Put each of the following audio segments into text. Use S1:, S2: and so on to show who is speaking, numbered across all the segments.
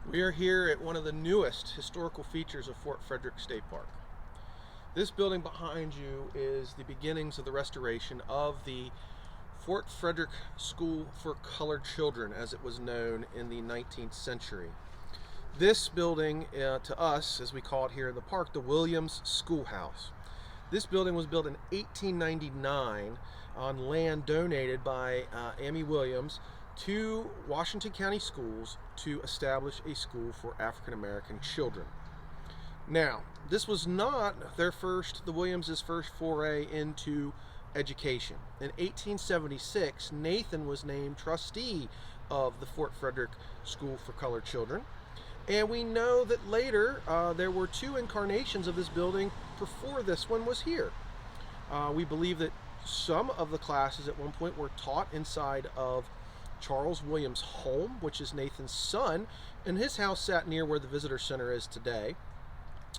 S1: We are here at one of the newest historical features of Fort Frederick State Park. This building behind you is the beginnings of the restoration of the Fort Frederick School for Colored Children, as it was known in the 19th century. This building, to us, as we call it here in the park, the Williams Schoolhouse. This building was built in 1899 on land donated by Amy Williams to Washington County Schools to establish a school for African American children. Now, this was not the Williams' first foray into education. In 1876, Nathan was named trustee of the Fort Frederick School for Colored Children. And we know that later there were two incarnations of this building before this one was here. We believe that some of the classes at one point were taught inside of Charles Williams' home, which is Nathan's son, and his house sat near where the visitor center is today.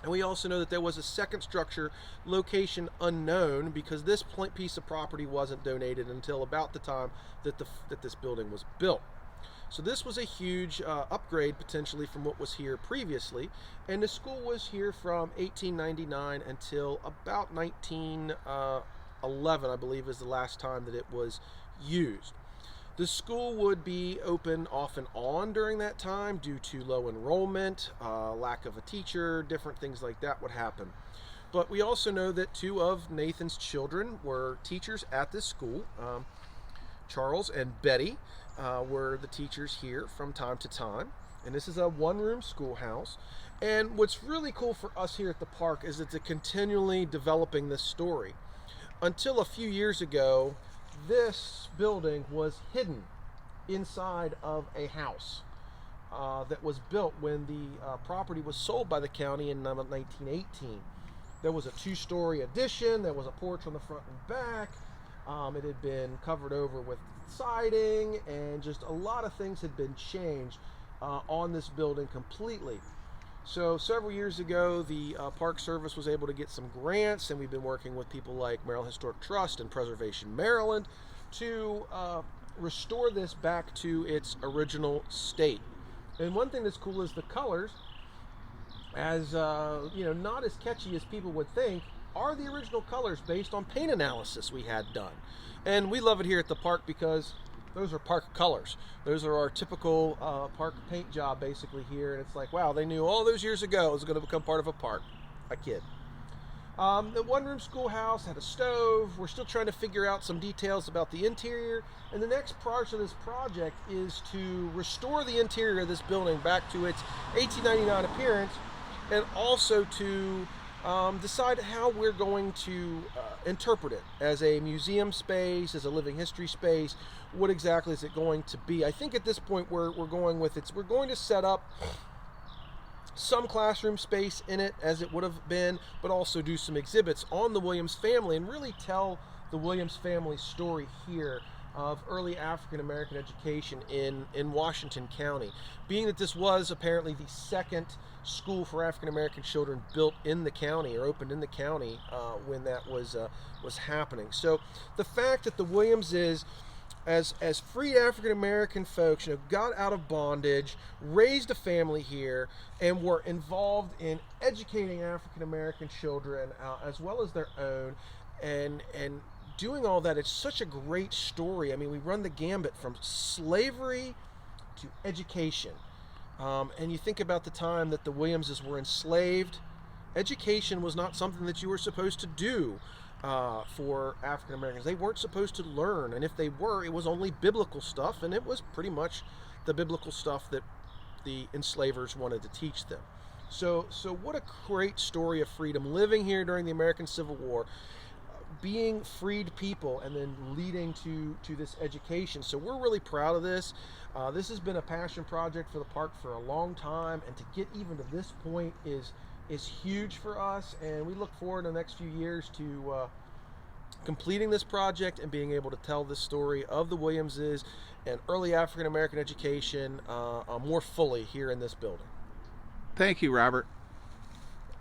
S1: And we also know that there was a second structure, location unknown, because this piece of property wasn't donated until about the time that this building was built. So this was a huge upgrade potentially from what was here previously, and the school was here from 1899 until about 1911, I believe, is the last time that it was used. The school would be open off and on during that time due to low enrollment, lack of a teacher, different things like that would happen. But we also know that two of Nathan's children were teachers at this school. Charles and Betty were the teachers here from time to time. And this is a one-room schoolhouse. And what's really cool for us here at the park is that they're continually developing this story. Until a few years ago, this building was hidden inside of a house that was built when the property was sold by the county in 1918. There was a two-story addition, there was a porch on the front and back, it had been covered over with siding, and just a lot of things had been changed on this building completely. So several years ago, the Park Service was able to get some grants, and we've been working with people like Maryland Historic Trust and Preservation Maryland to restore this back to its original state. And one thing that's cool is the colors, as not as catchy as people would think, are the original colors based on paint analysis we had done. And we love it here at the park because those are park colors. Those are our typical park paint job basically here. And it's like, wow, they knew all those years ago it was going to become part of a park. I kid. The one-room schoolhouse had a stove. We're still trying to figure out some details about the interior. And the next part of this project is to restore the interior of this building back to its 1899 appearance, and also to decide how we're going to interpret it as a museum space, as a living history space. What exactly is it going to be? I think at this point we're going to set up some classroom space in it as it would have been, but also do some exhibits on the Williams family and really tell the Williams family story here of early African American education in Washington County. Being that this was apparently the second school for African American children built in the county, or opened in the county when that was happening. So the fact that the Williamses, as free African American folks, got out of bondage, raised a family here, and were involved in educating African American children as well as their own, and doing all that, it's such a great story. I mean, we run the gambit from slavery to education. And you think about the time that the Williamses were enslaved. Education was not something that you were supposed to do for African Americans. They weren't supposed to learn, and if they were, it was only biblical stuff, and it was pretty much the biblical stuff that the enslavers wanted to teach them. So what a great story of freedom, living here during the American Civil War, being freed people, and then leading to this education. So we're really proud of this. This has been a passion project for the park for a long time, and to get even to this point is huge for us, and we look forward in the next few years to completing this project and being able to tell this story of the Williamses and early African American education more fully here in this building.
S2: Thank you, Robert.